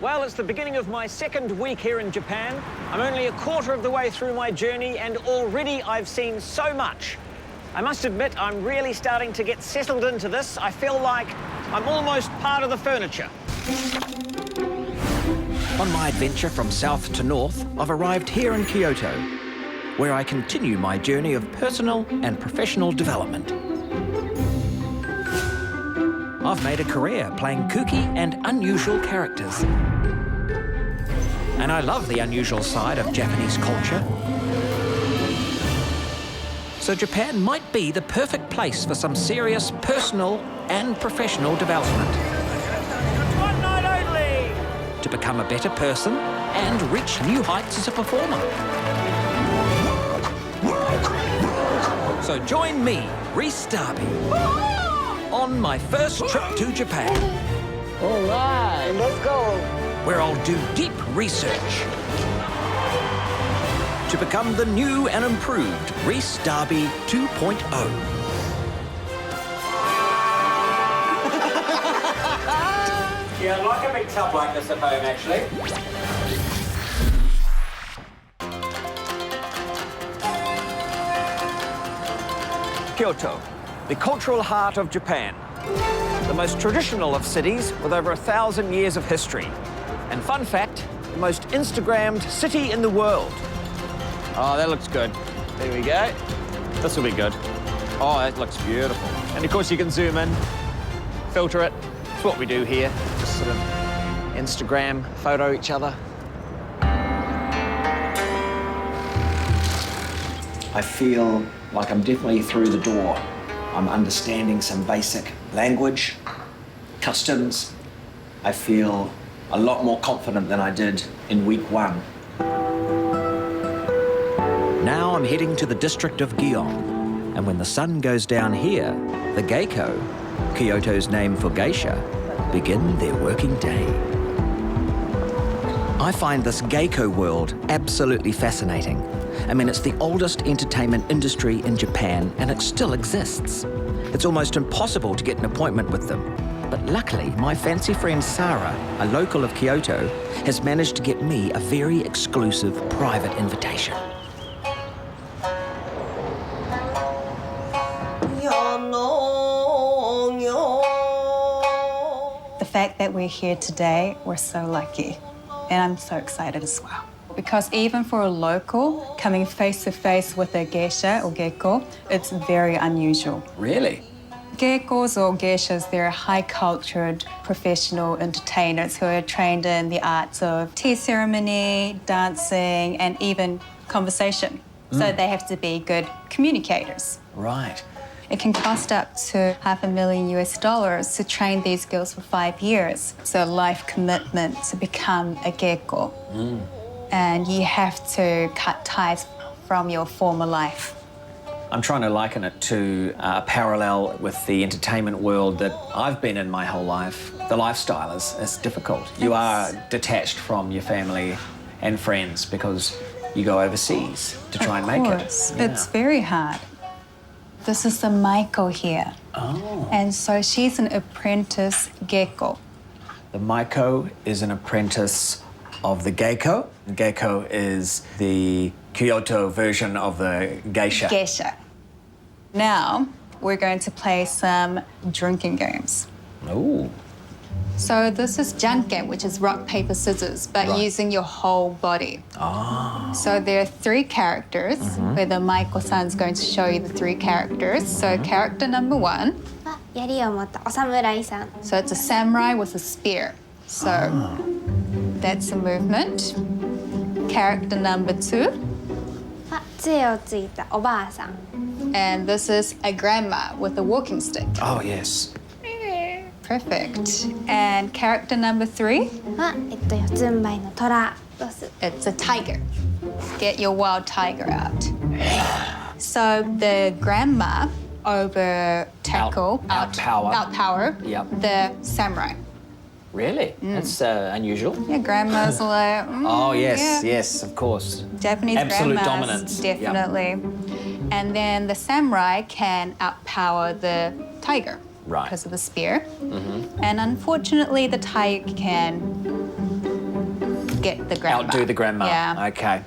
Well, it's the beginning of my second week here in Japan. I'm only a quarter of the way through my journey and already I've seen so much. I must admit, I'm really starting to get settled into this. I feel like I'm almost part of the furniture. On my adventure from south to north, I've arrived here in Kyoto, where I continue my journey of personal and professional development. I've made a career playing kooky and unusual characters. And I love the unusual side of Japanese culture. So Japan might be the perfect place for some serious personal and professional development. One night only! To become a better person and reach new heights as a performer. So join me, Rhys Darby, on my first trip to Japan. All right, let's go. Where I'll do deep research to become the new and improved Rhys Darby 2.0. Yeah, I'd like a big tub like this at home, actually. Kyoto, the cultural heart of Japan. The most traditional of cities with over 1,000 years of history. And fun fact, the most Instagrammed city in the world. Oh, that looks good. There we go. This will be good. Oh, that looks beautiful. And of course you can zoom in, filter it. It's what we do here. Just sort of Instagram, photo each other. I feel like I'm definitely through the door. I'm understanding some basic language, customs. I feel a lot more confident than I did in week one. Now I'm heading to the district of Gion, and when the sun goes down here, the Geiko, Kyoto's name for geisha, begin their working day. I find this Geiko world absolutely fascinating. I mean, it's the oldest entertainment industry in Japan, and it still exists. It's almost impossible to get an appointment with them. But luckily, my fancy friend Sarah, a local of Kyoto, has managed to get me a very exclusive private invitation. The fact that we're here today, we're so lucky. And I'm so excited as well. Because even for a local, coming face to face with a geisha or geiko, it's very unusual. Really? Geckos or geishas, they're high-cultured professional entertainers who are trained in the arts of tea ceremony, dancing, and even conversation. So they have to be good communicators. Right. It can cost up to $500,000 to train these girls for 5 years. So a life commitment to become a gecko. And you have to cut ties from your former life. I'm trying to liken it to a parallel with the entertainment world that I've been in my whole life. The lifestyle is difficult. You are detached from your family and friends because you go overseas to try and make it. Yeah. It's very hard. This is the Maiko here. Oh. And so she's an apprentice gecko. The Maiko is an apprentice of the Geiko. The Geiko is the Kyoto version of the geisha. Geisha. Now, we're going to play some drinking games. Ooh. So this is janken, which is rock, paper, scissors, but Right. using your whole body. Ah. So there are 3 characters, where the Maiko-san's going to show you the 3 characters. So character number 1, 槍を持ったお侍さん so it's a samurai with a spear. So that's a movement. Character number 2, 杖をついたおばあさん and this is a grandma with a walking stick. Oh, yes. Perfect. And character number 3, は、四つん這いの虎です it's a tiger. Get your wild tiger out. So the grandma over tackle, outpower Yep. the samurai. Really? That's unusual. Yeah, grandmas are like, Oh, yes, yeah. yes, of course. Japanese Absolute grandmas, dominance. Yep. definitely. And then the samurai can outpower the tiger. Right. Because of the spear. And unfortunately, the tiger can get the grandma. Outdo the grandma. Yeah. Okay.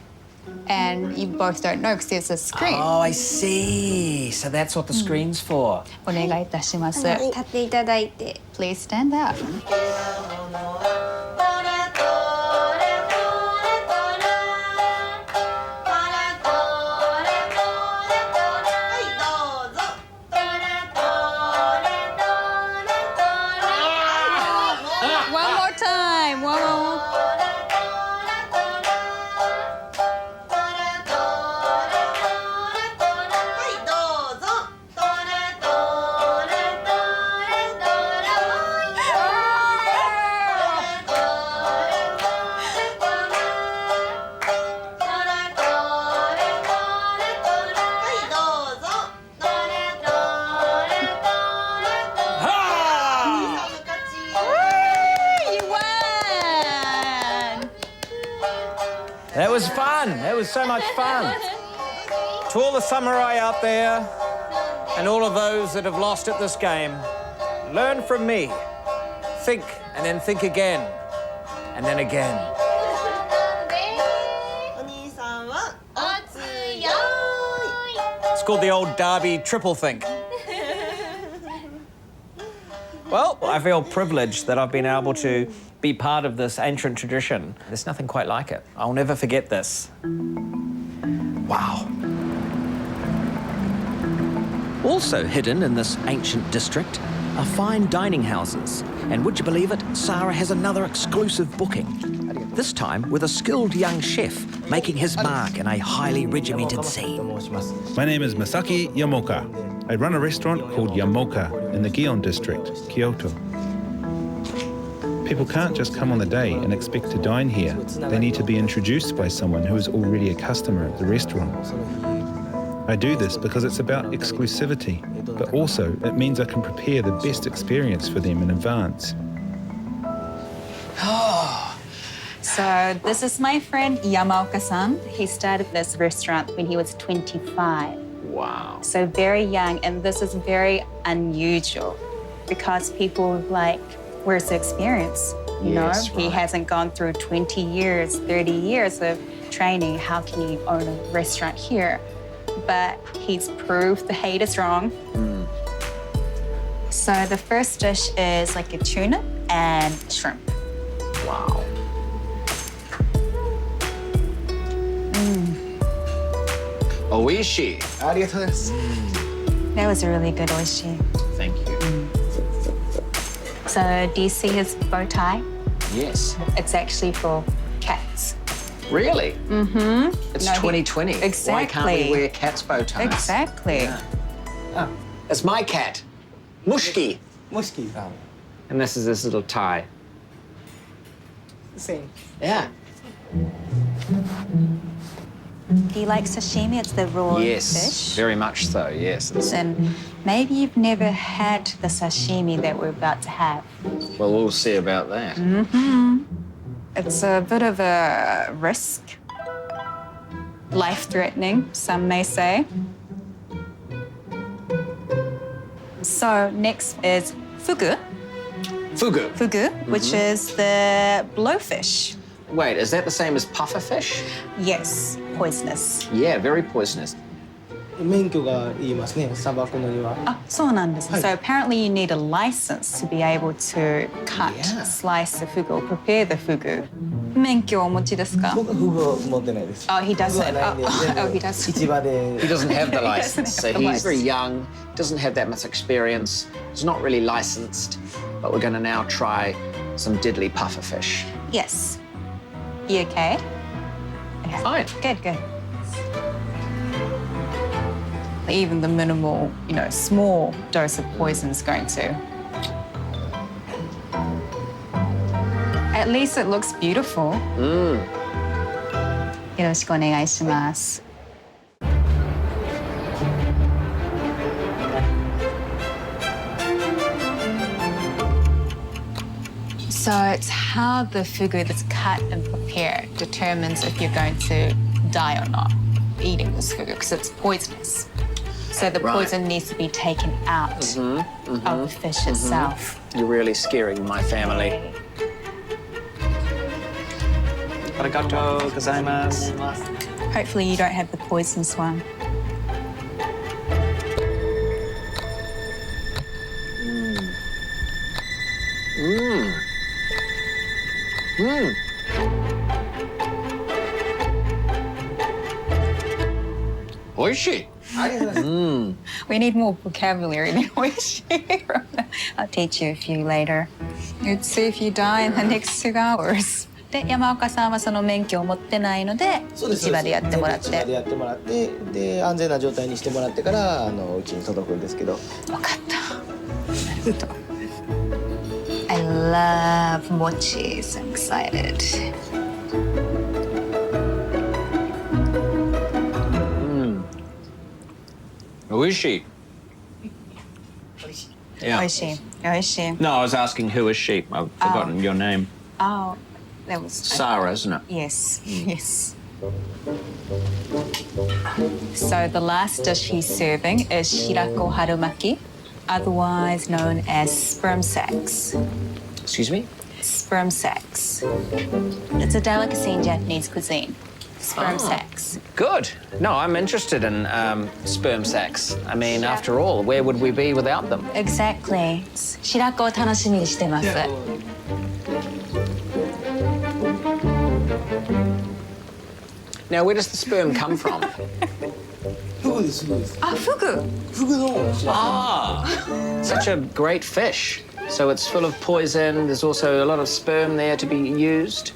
And you both don't know because there's a screen. Oh, I see. So that's what the screen's for. お願いいたします。立っていただいて。 Please stand up. One more time. One more. You won! That was fun. That was so much fun. To all the samurai out there and all of those that have lost at this game, learn from me. Think and then think again and then again. お兄さんはお強い。 It's called the old Darby triple think. Well, I feel privileged that I've been able to be part of this ancient tradition. There's nothing quite like it. I'll never forget this. Wow. Also hidden in this ancient district are fine dining houses. And would you believe it, Sarah has another exclusive booking. This time with a skilled young chef making his mark in a highly regimented scene. My name is Masaki Yamoka. I run a restaurant called Yamoka in the Gion district, Kyoto. People can't just come on the day and expect to dine here. They need to be introduced by someone who is already a customer at the restaurant. I do this because it's about exclusivity, but also it means I can prepare the best experience for them in advance. So this is my friend Yamaoka-san. He started this restaurant when he was 25. Wow. So very young, and this is very unusual because people like, where's the experience? You know, he right. hasn't gone through 20 years, 30 years of training. How can you own a restaurant here? But he's proved the hate is wrong. So the first dish is like a tuna and shrimp. Wow. Oishi. That was a really good oishi. Thank you. So do you see his bow tie? Yes. It's actually for cats. Really? Mm-hmm. It's No, 2020. Why can't we Exactly. wear cat's bow ties? Exactly. Yeah. Oh, it's my cat, Mushki. Mushki. And this is his little tie. Same. Yeah. Do you like sashimi? It's the raw Yes, fish. very much so, yes. And maybe you've never had the sashimi that we're about to have. Well, we'll see about that. It's a bit of a risk. Life-threatening, some may say. So next is fugu. Fugu. Fugu, which is the blowfish. Wait, is that the same as pufferfish? Yes, poisonous. Yeah, very poisonous. 免許がいりますね、砂漠のには。 Ah, そうなんです。So apparently you need a license to be able to cut, Yeah. slice the fugu, or prepare the fugu. 免許お持ちですか？僕、フグ持ってないです。 Oh, he doesn't. フグはないんで、 Oh, 全部 oh, he doesn't. 市場で。 He doesn't have the He doesn't license, so have the he's very license. young, doesn't have that much experience, he's not really licensed, but we're going to now try some deadly pufferfish. Yes. You okay? Okay. Fine. Good, good. Even the minimal, small dose of poison is going to. At least it looks beautiful. よろしくお願いします。So it's how the fugu that's cut and prepared determines if you're going to die or not eating this fugu, because it's poisonous. So the Right. poison needs to be taken out of the fish itself. You're really scaring my family. Arigato gozaimasu. Hopefully you don't have the poisonous one. Oishi. We need more vocabulary than oishi. I'll teach you a few later. You'd see if you die in the next 2 hours. で、山岡さんはその免許を持ってないので、市場でやってもらって。市場でやってもらって、で安全な状態にしてもらってからうちに届くんですけど。わかった。なるほど。I love mochi. So I'm excited. Oishi. Yeah. Oishi. Oishi. No, I was asking who is she. I've forgotten your name. Oh, that was... Sarah, isn't it? Yes, yes. So the last dish he's serving is shirako harumaki, otherwise known as sperm sacs. Excuse me? Sperm sacs. It's a delicacy in Japanese cuisine. Sperm sacs. Good. No, I'm interested in sperm sacs. I mean, after all, where would we be without them? Exactly. 白子を楽しみにしてます。Now, where does the sperm come from? フグですフグです。あ、フグ。フグの白子。Ah, such a great fish. So it's full of poison. There's also a lot of sperm there to be used.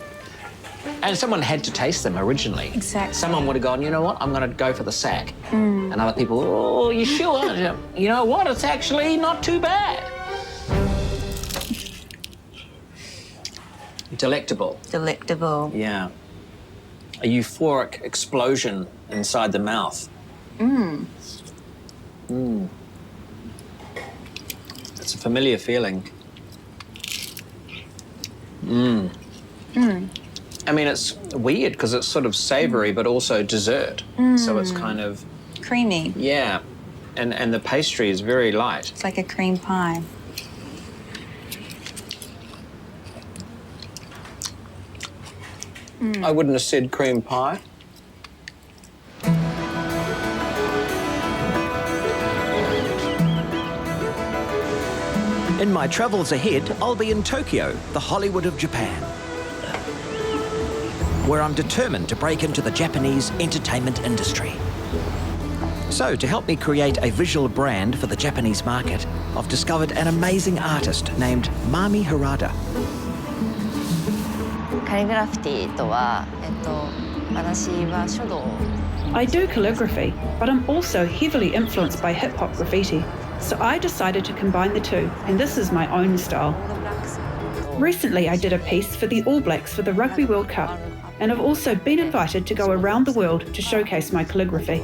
And someone had to taste them originally. Exactly. Someone would have gone, you know what, I'm going to go for the sack. And other people, oh, you sure? You know what, it's actually not too bad. Delectable. Delectable. Yeah. A euphoric explosion inside the mouth. It's a familiar feeling. I mean, it's weird because it's sort of savoury but also dessert. So it's kind of... Creamy. Yeah. And the pastry is very light. It's like a cream pie. I wouldn't have said cream pie. In my travels ahead, I'll be in Tokyo, the Hollywood of Japan, where I'm determined to break into the Japanese entertainment industry. So, to help me create a visual brand for the Japanese market, I've discovered an amazing artist named Mami Harada. カリグラフィティとは、私は書道。I do calligraphy, but I'm also heavily influenced by hip-hop graffiti. So I decided to combine the two, and this is my own style. Recently, I did a piece for the All Blacks for the Rugby World Cup, and I've also been invited to go around the world to showcase my calligraphy.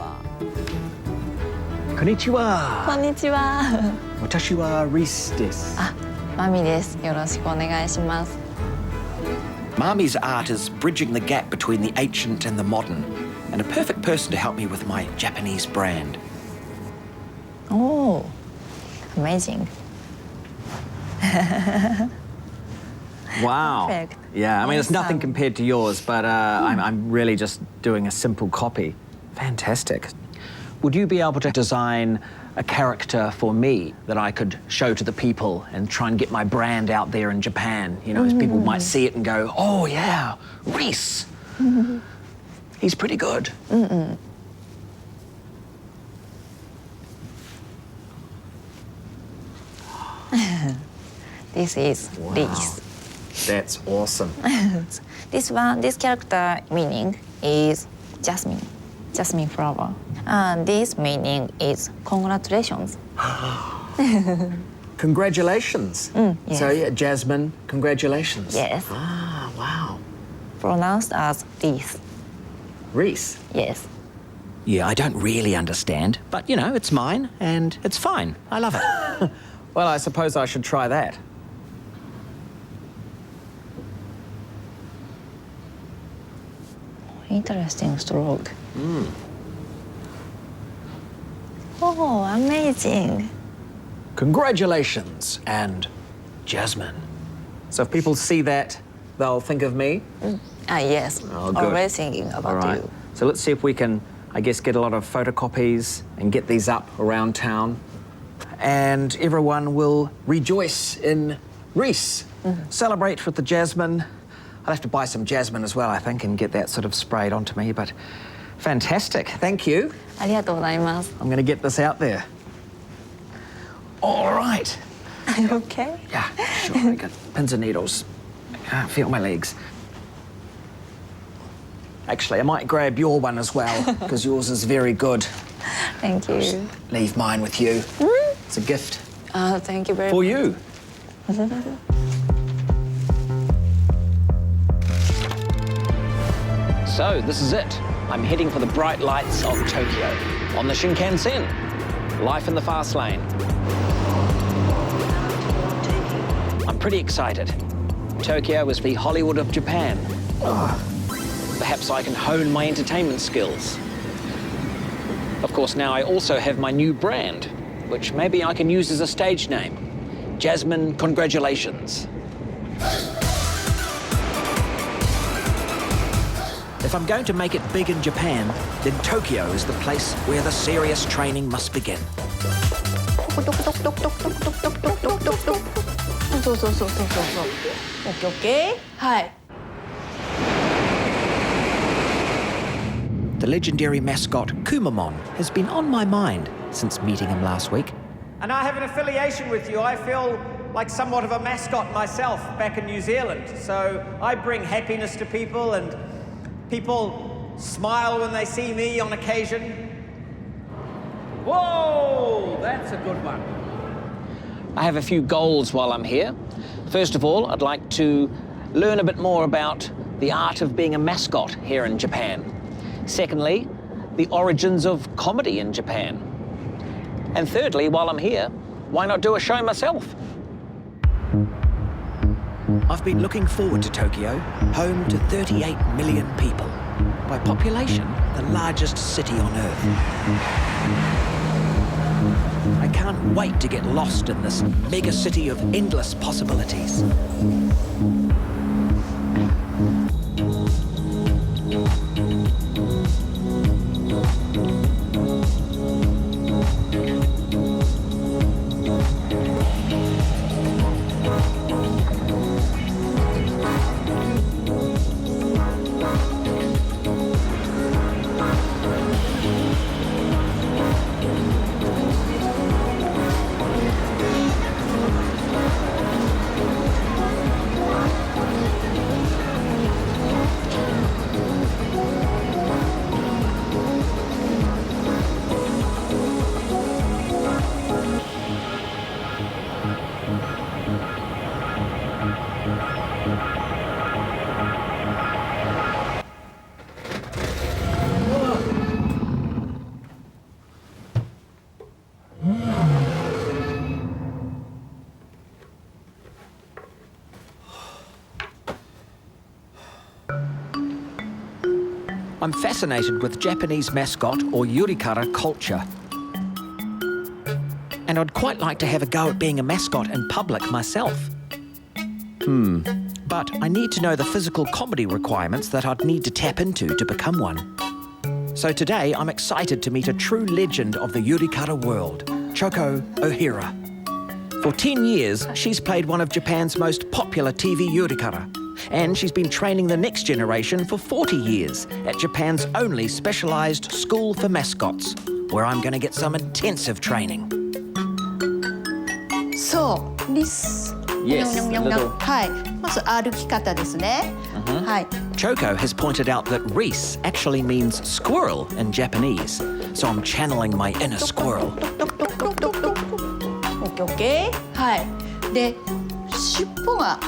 Konnichiwa. こんにちは。Watashi wa Rhys desu. あ、マミです。よろしくお願いします。Mami's art is bridging the gap between the ancient and the modern, and a perfect person to help me with my Japanese brand. Oh, amazing. Wow. Perfect. Yeah, I mean, it's nothing Awesome. compared to yours, but I'm really just doing a simple copy. Fantastic. Would you be able to design a character for me that I could show to the people and try and get my brand out there in Japan? You know, as people might see it and go, oh, yeah, Rhys. He's pretty good. This is Rhys. That's awesome. This character meaning is jasmine, jasmine flower. And this meaning is congratulations. Congratulations. Yes. So, yeah, Jasmine, congratulations. Yes. Ah, wow. Pronounced as Rhys. Rhys. Yes. Yeah, I don't really understand, but you know, it's mine and it's fine. I love it. Well, I suppose I should try that. Interesting stroke. Oh, amazing. Congratulations and Jasmine. So if people see that, they'll think of me? Yes, Oh, good. always thinking about All right. you. So let's see if we can, I guess, get a lot of photocopies and get these up around town. And everyone will rejoice in Rhys. Celebrate with the jasmine. I'll have to buy some jasmine as well, I think, and get that sort of sprayed onto me, but fantastic. Thank you. ありがとうございます。 I'm going to get this out there. All right. Are you okay? Yeah, sure. I got pins and needles. I can't feel my legs. Actually, I might grab your one as well, because yours is very good. Thank you. Leave mine with you. It's a gift Thank you very for much. you. So, this is it. I'm heading for the bright lights of Tokyo on the Shinkansen. Life in the fast lane. I'm pretty excited. Tokyo is the Hollywood of Japan. Perhaps I can hone my entertainment skills. Of course, now I also have my new brand, which maybe I can use as a stage name. Jasmine Congratulations. If I'm going to make it big in Japan, then Tokyo is the place where the serious training must begin. そうそうそうそうそうそう。オッケーオッケー。はい。 The legendary mascot Kumamon has been on my mind since meeting him last week. And I have an affiliation with you. I feel like somewhat of a mascot myself back in New Zealand. So I bring happiness to people and people smile when they see me on occasion. Whoa, that's a good one. I have a few goals while I'm here. First of all, I'd like to learn a bit more about the art of being a mascot here in Japan. Secondly, the origins of comedy in Japan. And thirdly, while I'm here, why not do a show myself? I've been looking forward to Tokyo, home to 38 million people. By population, the largest city on Earth. I can't wait to get lost in this mega city of endless possibilities. I'm fascinated with Japanese mascot or yurikara culture. And I'd quite like to have a go at being a mascot in public myself. But I need to know the physical comedy requirements that I'd need to tap into to become one. So today I'm excited to meet a true legend of the yurikara world, Choko Ohira. For 10 years, she's played one of Japan's most popular TV yurikara. And she's been training the next generation for 40 years at Japan's only specialised school for mascots, where I'm going to get some intensive training. So, Rhys. Yes, a little. はい。まず歩き方ですね。はい。 Choko has pointed out that Rhys actually means squirrel in Japanese, so I'm channeling my inner squirrel. オッケーオッケー。はい。で、尻尾が。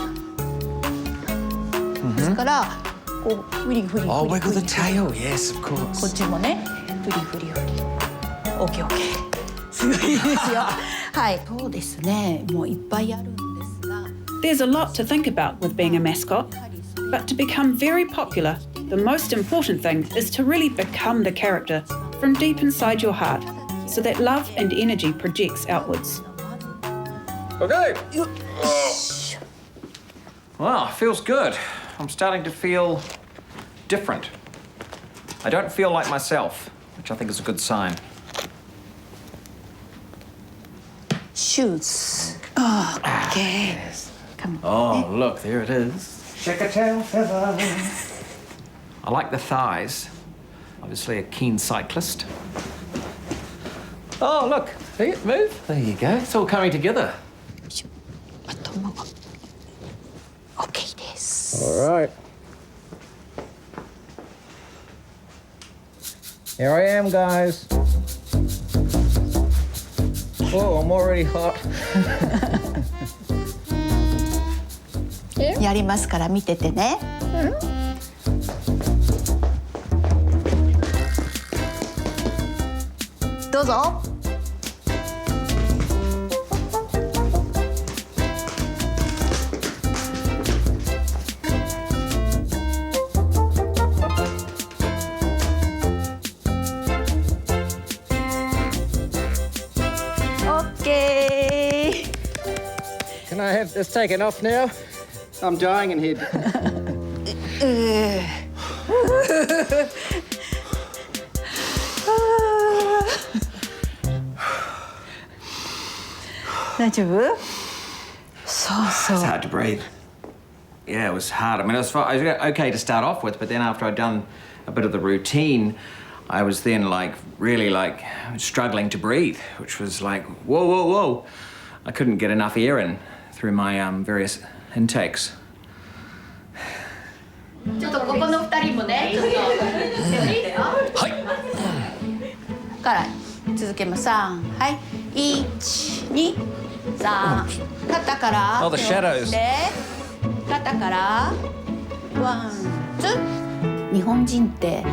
ですから、こうフリフリフリ。Oh, wiggle the tail, yes, of こっ course. ちもね、フリフリフリ。オッケーオッケー。すごいですよ。はい。そうですね。もういっぱいあるんですが。 There's a lot to think about with being a mascot, but to become very popular, the most important thing is to really become the character from deep inside your heart, so that love and energy projects outwards. Okay. Wow, feels good. I'm starting to feel different. I don't feel like myself, which I think is a good sign. Shoes. Oh, okay. Come on. Oh, look, there it is. Check a tail feather. I like the thighs. Obviously a keen cyclist. Oh, look, see it move? There you go. It's all coming together. 頭が OK です。 All right. Here I am, guys. Oh, I'm already hot. やりますから見ててね。どうぞ。OK。 Can I have this taken off now? I'm dying in here. 大丈夫？そうそう。 It's hard to breathe. Yeah, it was hard. I mean, it was okay to start off with, but then after I'd done a bit of the routine, I was then really struggling to breathe, which was like, whoa, whoa, whoa. I couldn't get enough air in through my various intakes. ちょっとここの2人もね、ちょっとはい。から続けます。3、はい、1、2、3、肩から Oh, the shadows. で肩からワン、ツー。日本人って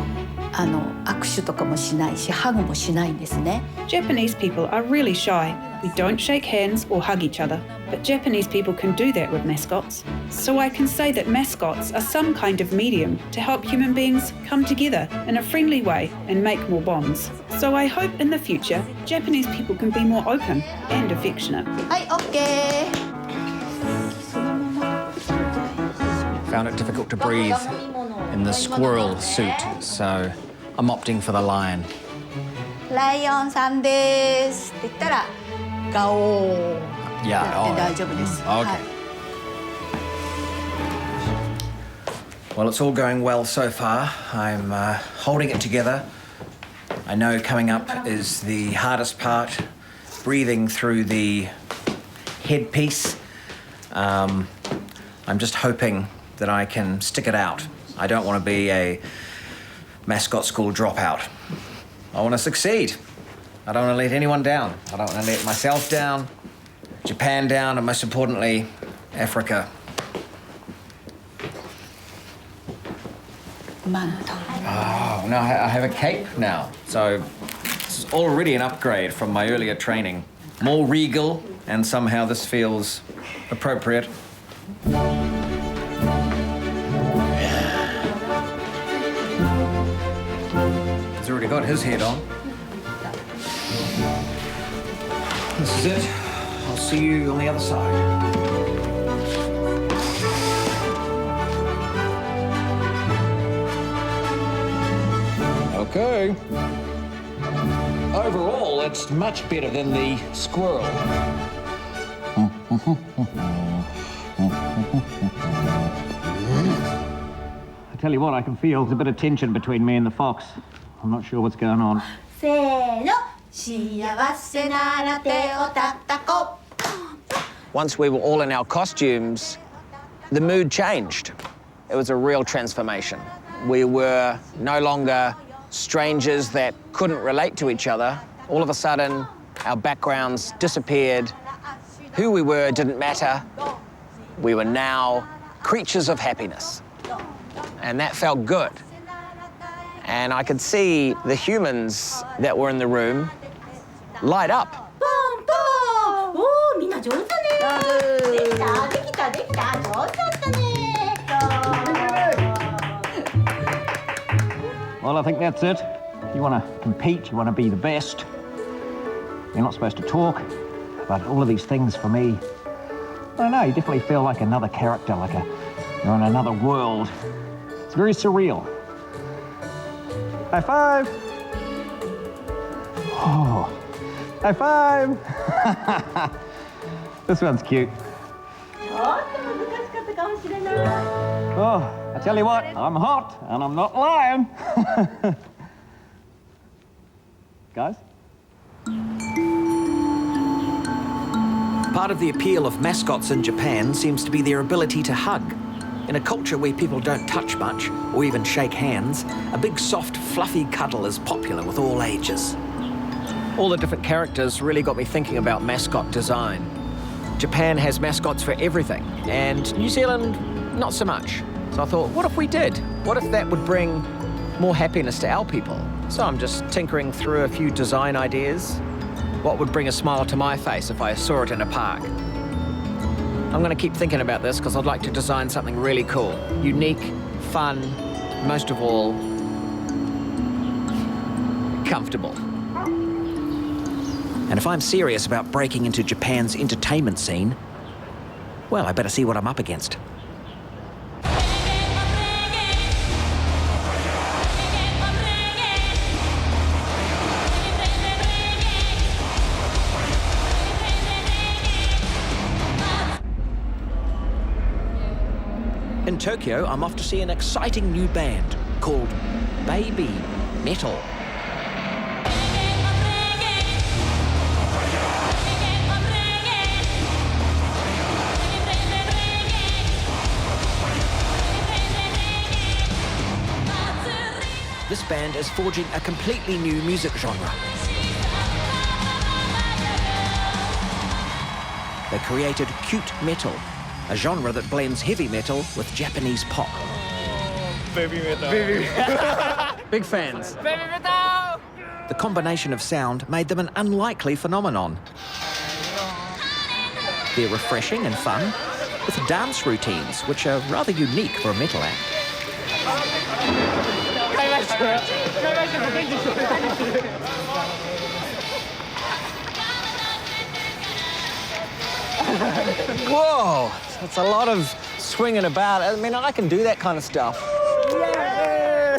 握手とかもしないし、ハグもしないんですね。 Japanese people are really shy. We don't shake hands or hug each other, but Japanese people can do that with mascots. So I can say that mascots are some kind of medium to help human beings come together in a friendly way and make more bonds. So I hope in the future, Japanese people can be more open and affectionate. はい、OK。 Found it difficult to breathe in the squirrel suit, so I'm opting for the lion. ライオンさんですって言ったら、ガオー。 Yeah, やって大丈夫です。 Okay. はい Well, it's all going well so far. I'm holding it together. I know coming up is the hardest part, breathing through the headpiece. I'm just hoping that I can stick it out. I don't want to be a mascot school dropout. I want to succeed. I don't want to let anyone down. I don't want to let myself down, Japan down, and most importantly, Africa. マント。 Oh, no, I have a cape now. So it's already an upgrade from my earlier training. More regal, and somehow this feels appropriate. He's already got his head on. This is it. I'll see you on the other side. Okay. Overall, it's much better than the squirrel. I tell you what, I can feel there's a bit of tension between me and the fox. I'm not sure what's going on. せーの。幸せなら手をたたこ。 Once we were all in our costumes, the mood changed. It was a real transformation. We were no longer strangers that couldn't relate to each other. All of a sudden, our backgrounds disappeared. Who we were didn't matter. We were now creatures of happiness. And that felt good. And I could see the humans that were in the room light up. ポンポン。おお、みんな上手だね。できた、できた、できた。上手だったね。 Well, I think that's it. You want to compete, you want to be the best. You're not supposed to talk, but all of these things for me, I don't know, you definitely feel like another character, you're in another world. It's very surreal. High five. Oh, high five. This one's cute. Oh, I tell you what, I'm hot and I'm not lying. Guys? Part of the appeal of mascots in Japan seems to be their ability to hug. In a culture where people don't touch much or even shake hands, a big, soft, fluffy cuddle is popular with all ages. All the different characters really got me thinking about mascot design. Japan has mascots for everything, and New Zealand, not so much. So I thought, what if we did? What if that would bring more happiness to our people? So I'm just tinkering through a few design ideas. What would bring a smile to my face if I saw it in a park? I'm going to keep thinking about this because I'd like to design something really cool. Unique, fun, most of all, comfortable. And if I'm serious about breaking into Japan's entertainment scene, well, I better see what I'm up against. In Tokyo, I'm off to see an exciting new band called Baby Metal. This band is forging a completely new music genre. They created cute metal, a genre that blends heavy metal with Japanese pop. Baby metal. Big fans. Baby metal! The combination of sound made them an unlikely phenomenon. They're refreshing and fun, with dance routines which are rather unique for a metal act. Whoa, that's a lot of swinging about. I mean, I can do that kind of stuff. Yay!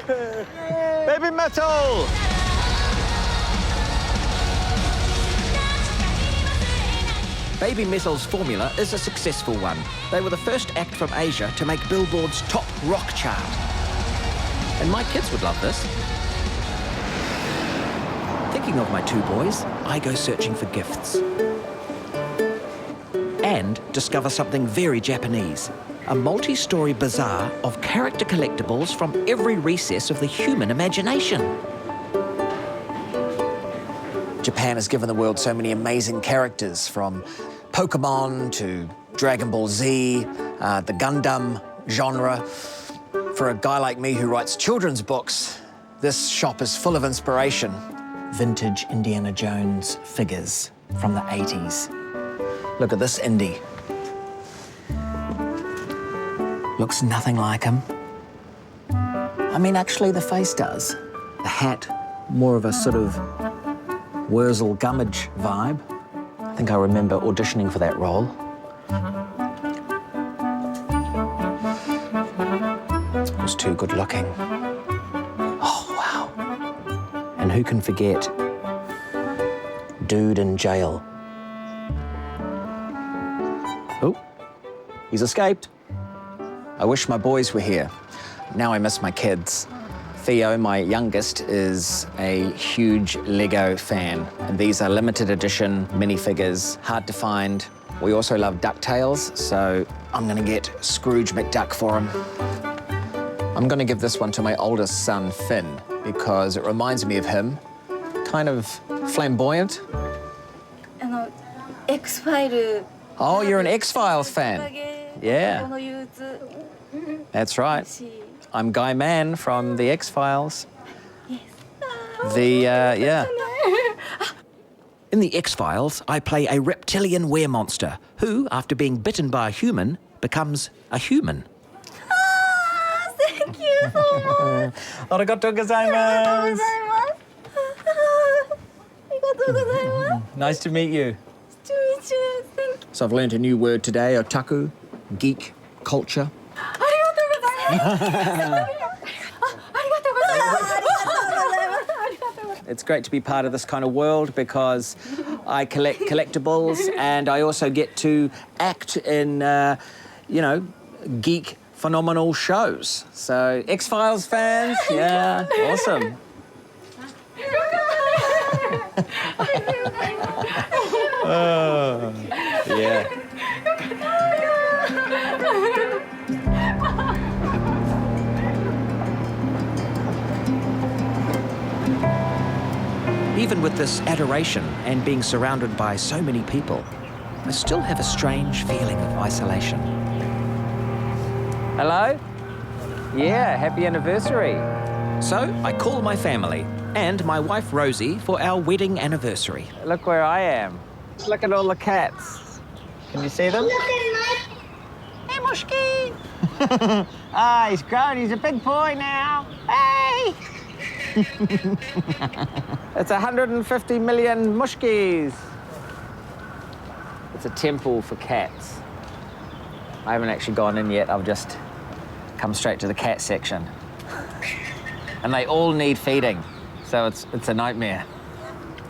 Baby metal! Baby Metal's formula is a successful one. They were the first act from Asia to make Billboard's top rock chart. And my kids would love this. Thinking of my two boys, I go searching for gifts. And discover something very Japanese. A multi-story bazaar of character collectibles from every recess of the human imagination. Japan has given the world so many amazing characters, from Pokemon to Dragon Ball Z, the Gundam genre. For a guy like me who writes children's books, this shop is full of inspiration. Vintage Indiana Jones figures from the 80s. Look at this indie. Looks nothing like him. I mean, actually, the face does. The hat, more of a sort of Wurzel Gummidge vibe. I think I remember auditioning for that role. It was too good looking. Oh, wow. And who can forget Dude in Jail? Oh, he's escaped. I wish my boys were here. Now I miss my kids. Theo, my youngest, is a huge Lego fan, and these are limited edition minifigures, hard to find. We also love DuckTales, so I'm gonna get Scrooge McDuck for him. I'm gonna give this one to my oldest son, Finn, because it reminds me of him, kind of flamboyant. X-File. Oh, you're an X-Files fan? Yeah. That's right. I'm Guy Mann from the X-Files. Yeah. In the X-Files, I play a reptilian weremonster who, after being bitten by a human, becomes a human. Thank you so much. Arigatou gozaimasu. Nice to meet you. Nice to meet you. Thank you. So I've learned a new word today, otaku, geek, culture. It's great to be part of this kind of world because I collect collectibles and I also get to act in, you know, geek phenomenal shows. So, X-Files fans, yeah, awesome. Oh, yeah. Even with this adoration and being surrounded by so many people, I still have a strange feeling of isolation. Hello? Yeah, happy anniversary. So I call my family and my wife Rosie for our wedding anniversary. Look where I am. Look at all the cats. Can you see them? Hey, Mushki! Ah, he's grown. He's a big boy now. Hey! It's 150 million mushkies. It's a temple for cats. I haven't actually gone in yet. I've just come straight to the cat section. And they all need feeding, so it's a nightmare.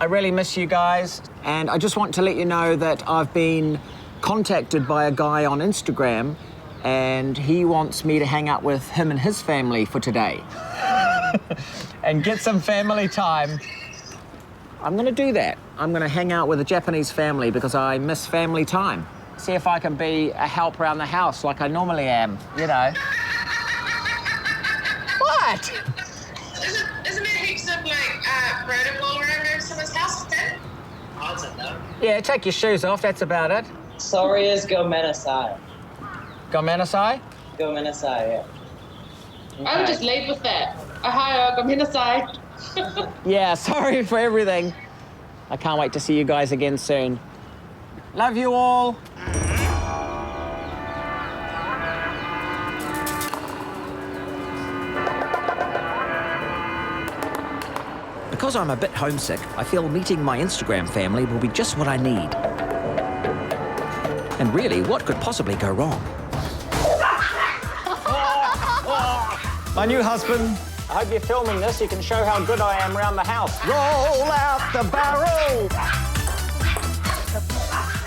I really miss you guys, and I just want to let you know that I've been contacted by a guy on Instagram, and he wants me to hang out with him and his family for today. And get some family time. I'm gonna do that. I'm gonna hang out with a Japanese family because I miss family time. See if I can be a help around the house like I normally am, you know. What? Isn't there heaps of bread and rolling around someone's house instead? Awesome, though. Yeah, take your shoes off, that's about it. Sorry is gomenasai. Gomenasai? Gomenasai, yeah. Okay. I would just lead with that. Ohio, gomenasai. Yeah, sorry for everything. I can't wait to see you guys again soon. Love you all. Because I'm a bit homesick, I feel meeting my Instagram family will be just what I need. And really, what could possibly go wrong? My new husband. I hope you're filming this. You can show how good I am around the house. Roll out the barrel.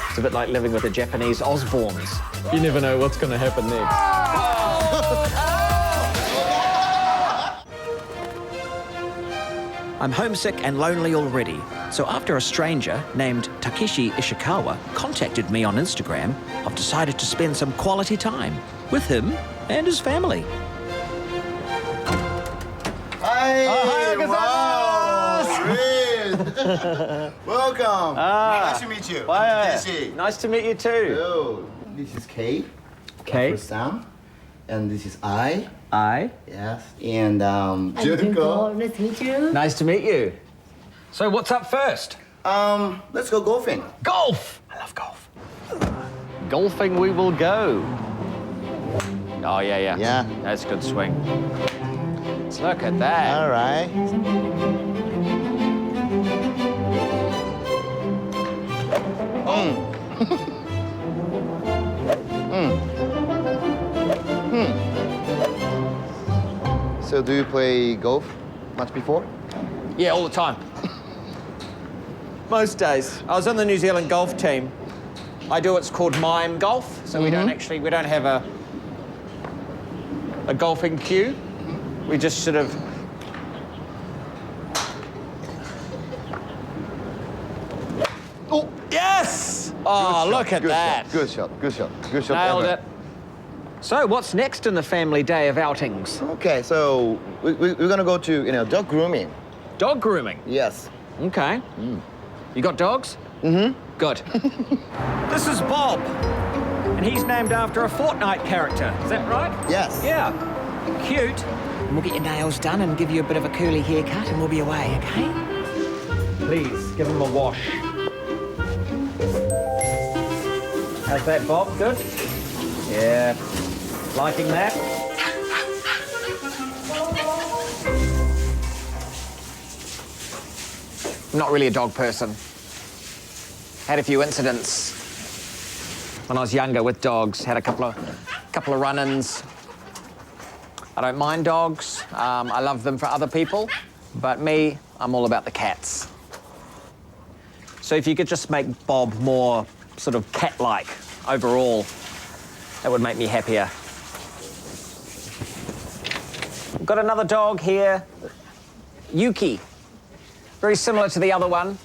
It's a bit like living with the Japanese Osbournes. You never know what's going to happen next. I'm homesick and lonely already, so after a stranger named Takeshi Ishikawa contacted me on Instagram, I've decided to spend some quality time with him and his family. Hi! Wow! Rhys! Welcome! Nice to meet you. Bye. Nice to meet you too. Hello. This is Kay. Kay. First Sam. And this is I. I. Yes. And Junko. Nice to meet you. Nice to meet you. So what's up first? Let's go golfing. Golf! I love golf. Golfing we will go. Oh, yeah. Yeah. That's a good swing. Let's look at that. All right. So do you play golf much before? Yeah, all the time. Most days. I was in the New Zealand golf team. I do what's called mime golf, so we don't have a golfing cue. We just sort of oh, yes! Oh, look at that. Good shot. Nailed it. So, what's next in the family day of outings? Okay, so we're gonna go to, dog grooming. Dog grooming? Yes. Okay. You got dogs? Mm-hmm. Good. This is Bob, and he's named after a Fortnite character. Is that right? Yes. Yeah. Cute. And we'll get your nails done and give you a bit of a curly haircut and we'll be away, okay? Please, give him a wash. How's that, Bob? Good? Yeah. Liking that? I'm not really a dog person. Had a few incidents when I was younger with dogs. Had a couple of run-ins. I don't mind dogs. I love them for other people. But me, I'm all about the cats. So if you could just make Bob more sort of cat-like overall, that would make me happier. We've got another dog here, Yuki. Very similar to the other one.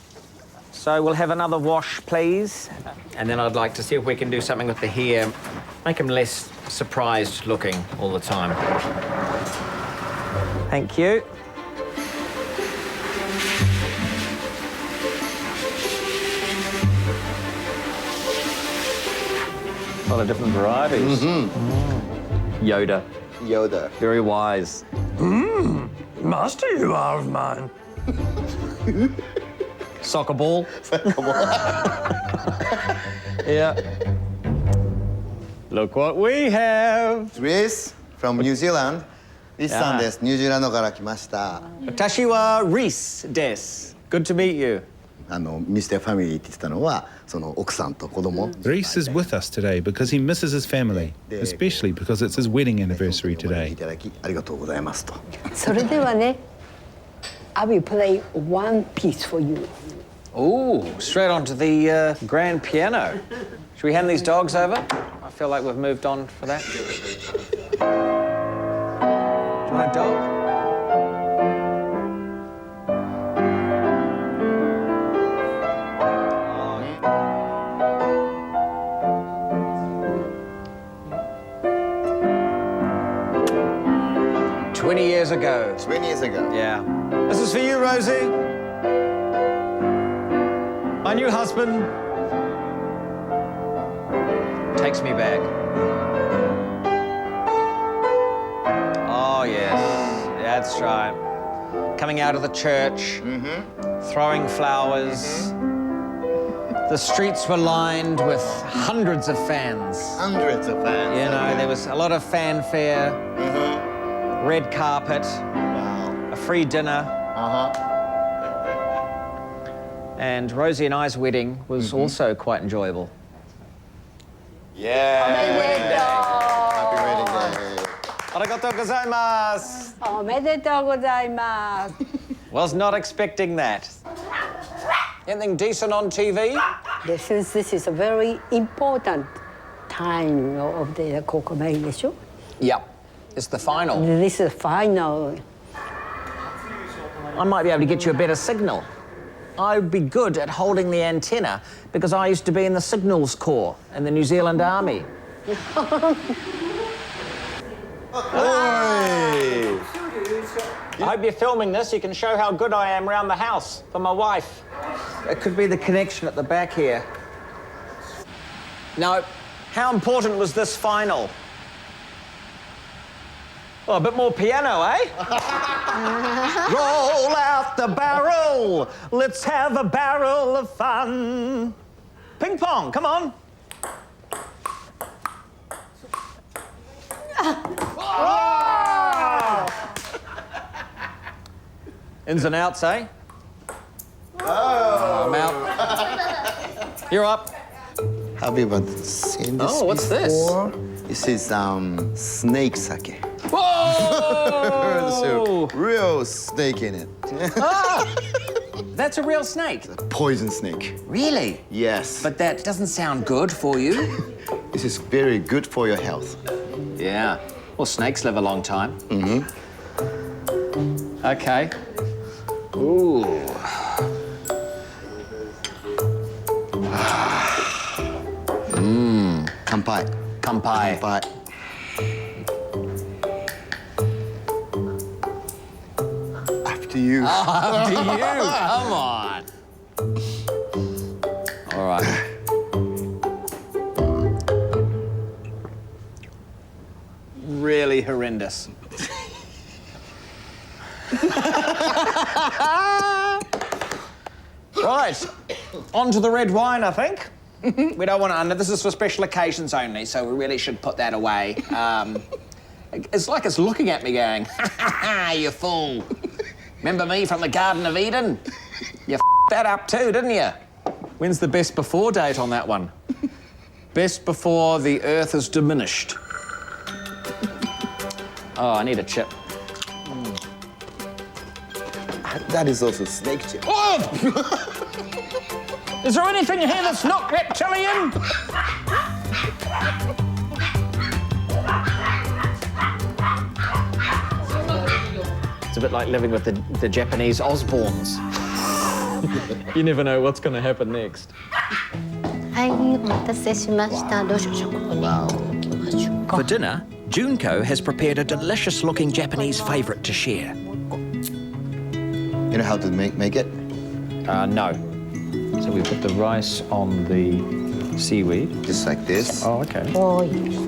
So we'll have another wash, please. And then I'd like to see if we can do something with the hair, make him less surprised looking all the time. Thank you. A lot of different varieties. Yoda. Yoda. Very wise. Master, you are of mine. Soccer ball. Yeah. Look what we have. Rhys from New Zealand. Rhys さんです。ニュージーランドから来ました。私は Rhys です。Good to meet you. ミスターファミリーって言ってたのは、その奥さんと子供。Rhys is with us today because he misses his family, especially because it's his wedding anniversary today. いただきありがとうございますと。それではね、I will play one piece for you. Ooh, straight onto the grand piano. Should we hand these dogs over? I feel like we've moved on for that. Do you want a dog? Oh. 20 years ago. 20 years ago. Yeah. This is for you, Rosie. My new husband takes me back. Oh, yes, that's right. Coming out of the church, throwing flowers. The streets were lined with hundreds of fans. Hundreds of fans. You know, there was a lot of fanfare, red carpet, a free dinner. And Rosie and I's wedding was also quite enjoyable. Yeah. Happy wedding day. Arigatou gozaimasu. おめでとうございます。 Was not expecting that. Anything decent on TV? This is a very important time of the 国名でしょ? Yep. It's the final. This is final. I might be able to get you a better signal. I would be good at holding the antenna because I used to be in the Signals Corps in the New Zealand Army. I hope you're filming this. You can show how good I am around the house for my wife. It could be the connection at the back here. Now, how important was this final? Oh, a bit more piano, eh? Roll out the barrel. Let's have a barrel of fun. Ping pong, come on. Oh! Ins and outs, eh? Oh, I'm out. You're up. Have you ever seen this what's before? This is snake sake. Whoa! So, real snake in it. That's a real snake. Poison snake. Really? Yes. But that doesn't sound good for you. This is very good for your health. Yeah. Well, snakes live a long time. Okay. Ooh. Kanpai. Kanpai. Kanpai. After you. After you. Come on. All right. Really horrendous. Right. On to the red wine, I think. We don't want to this is for special occasions only, so we really should put that away. It's like it's looking at me going, ha ha ha, you fool. Remember me from the Garden of Eden? You f***ed that up too, didn't you? When's the best before date on that one? Best before the earth is diminished. Oh, I need a chip. That is also snake chip. Oh! Is there anything here that's not reptilian? It's a bit like living with the Japanese Osborns. You never know what's going to happen next. はい、お待たせしました。どうしましょう。ここに置きましょうか。 For dinner, Junko has prepared a delicious-looking Japanese favourite to share. You know how to make it? No. So we put the rice on the seaweed. Just like this. Oh, okay.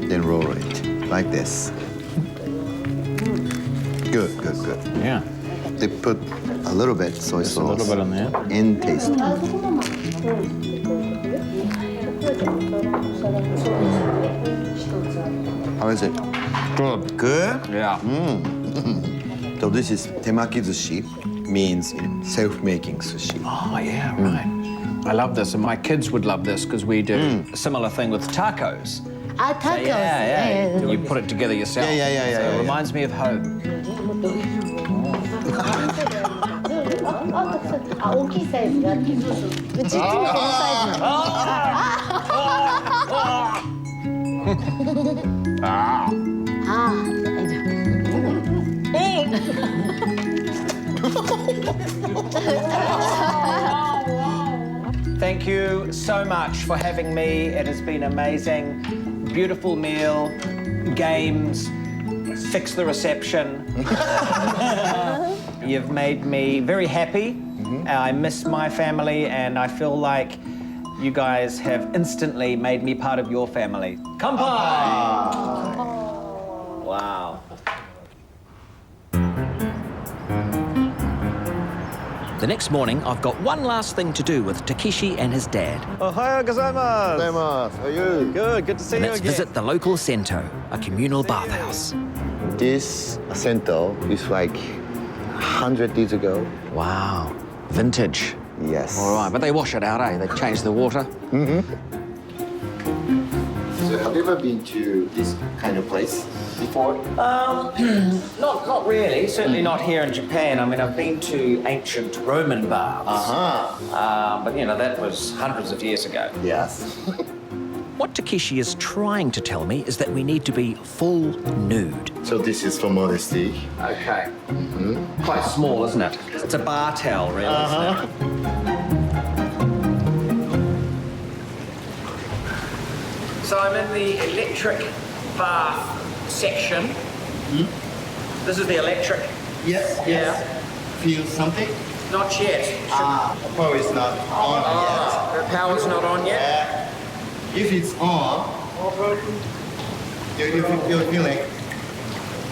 Then roll it like this. Good, good, good. Yeah. They put a little bit soy Just sauce. a little bit on there. And taste. How is it? Good. Good? Yeah. So this is temaki sushi, means self-making sushi. Oh, yeah, right. I love this, and my kids would love this because we do a similar thing with tacos. Tacos. Yeah. You put it together yourself. Yeah. So it reminds me of home. 大きいサイズがあって、うちいつもこのサイズなの。Thank you so much for having me. It has been amazing. Beautiful meal, games, fix the reception. You've made me very happy. I miss my family, and I feel like you guys have instantly made me part of your family. Kanpai! Wow. The next morning, I've got one last thing to do with Takeshi and his dad. Ohayou gozaimasu. How are you? Good to see And you let's again. visit the local Sento, a communal bathhouse. This sento is like 100 years ago. Wow. Vintage. Yes. All right, but they wash it out, eh? They change the water. So have you ever been to this kind of place before? Not really. Certainly not here in Japan. I mean, I've been to ancient Roman baths. But, you know, that was hundreds of years ago. Yes. What Takeshi is trying to tell me is that we need to be full nude. So this is for modesty. Okay. Quite small, isn't it? It's a bar towel, really, isn't it? So I'm in the electric bath section. This is the electric. Yes. Yeah. Feel something? Not yet. The power is not on The power's not on yet. yet. If it's on, you're feeling.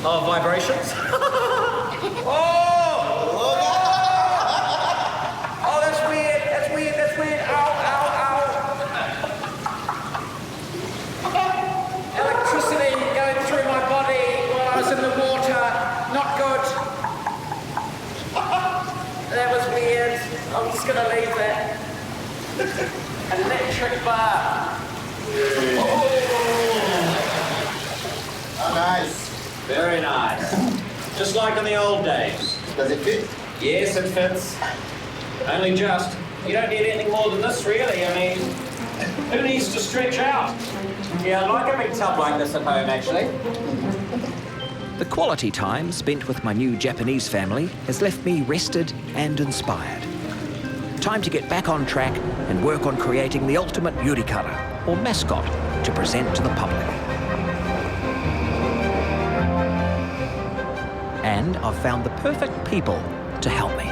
Oh, vibrations. Oh, that's weird. That's weird. Ow. Electricity going through my body while I was in the water. Not good. That was weird. I'm just going to leave that. Electric bar. Oh, nice. Very nice. Just like in the old days. Does it fit? Yes, it fits. Only just. You don't need anything more than this, really. I mean, who needs to stretch out? Yeah, I like a big tub like this at home, actually. The quality time spent with my new Japanese family has left me rested and inspired. Time to get back on track and work on creating the ultimate yurikara, or mascot, to present to the public. And I've found the perfect people to help me.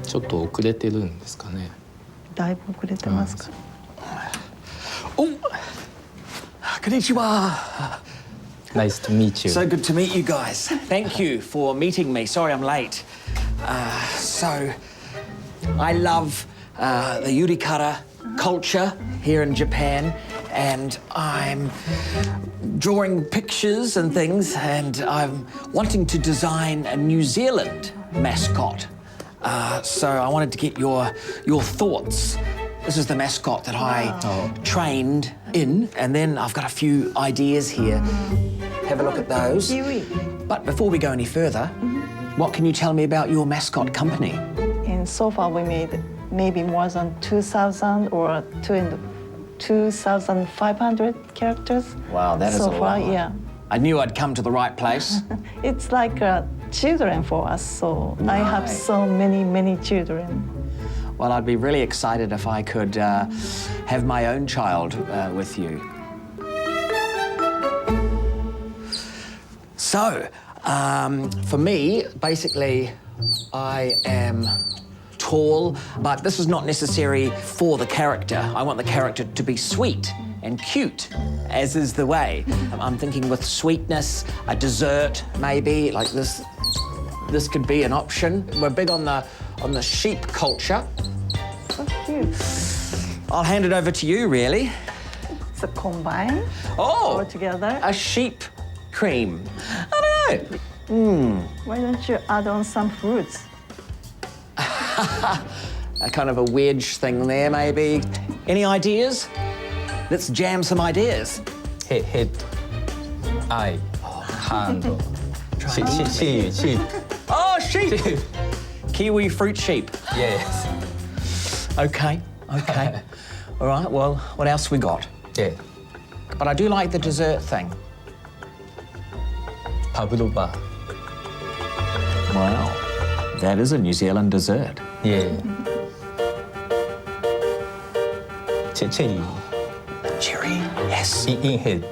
ちょっと遅れてるんですかね。だいぶ遅れてますか。Konnichiwa. Nice to meet you. So good to meet you guys. Thank you for meeting me. Sorry I'm late. So, I love the yurikara culture here in Japan, and I'm drawing pictures and things, and I'm wanting to design a New Zealand mascot. So I wanted to get your thoughts. This is the mascot that I trained in, and then I've got a few ideas here. Have a look at those. Kiwi. But before we go any further, what can you tell me about your mascot company? And so far we made maybe more than 2,000 or 2,500 characters. Wow, that is so a far, lot. yeah. I knew I'd come to the right place. It's like children for us, so I have so many children. Well, I'd be really excited if I could have my own child with you. So, for me, basically, I am tall, but this is not necessary for the character. I want the character to be sweet and cute, as is the way. I'm thinking with sweetness, a dessert maybe, like this. This could be an option. We're big on the sheep culture. So cute. I'll hand it over to you, really. So combine all together. A sheep cream. I don't know. Why don't you add on some fruits? A kind of a wedge thing there, maybe. Any ideas? Let's jam some ideas. Head, eye, hand, sheep. Oh, sheep! Kiwi fruit sheep. Yes. Okay. All right, well, what else we got? Yeah. But I do like the dessert thing. Pavlova. Wow, that is a New Zealand dessert. Yeah. Cherry. Cherry, yes. In head.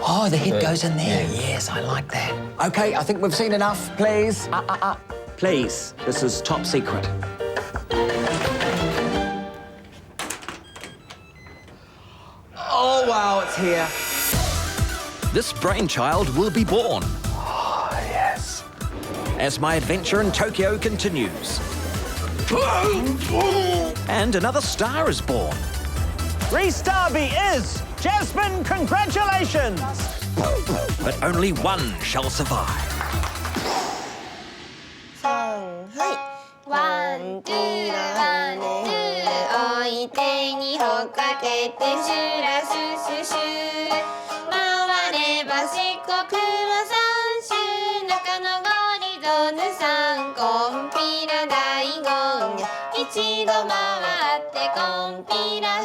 Oh, the head goes in there. Yeah. Yes, I like that. Okay, I think we've seen enough. Please. Please, this is top secret. Oh, wow, it's here. This brainchild will be born. Oh, yes. As my adventure in Tokyo continues. And another star is born. Rhys Darby is Jasmine, congratulations! But only one shall survive. ワン、ツー、ワン、ツー、置いて二歩かけてシュラシュシュシュ回れば四国は三州中のゴリゾヌ三コンピラ大ゴン一度回ってコンピラ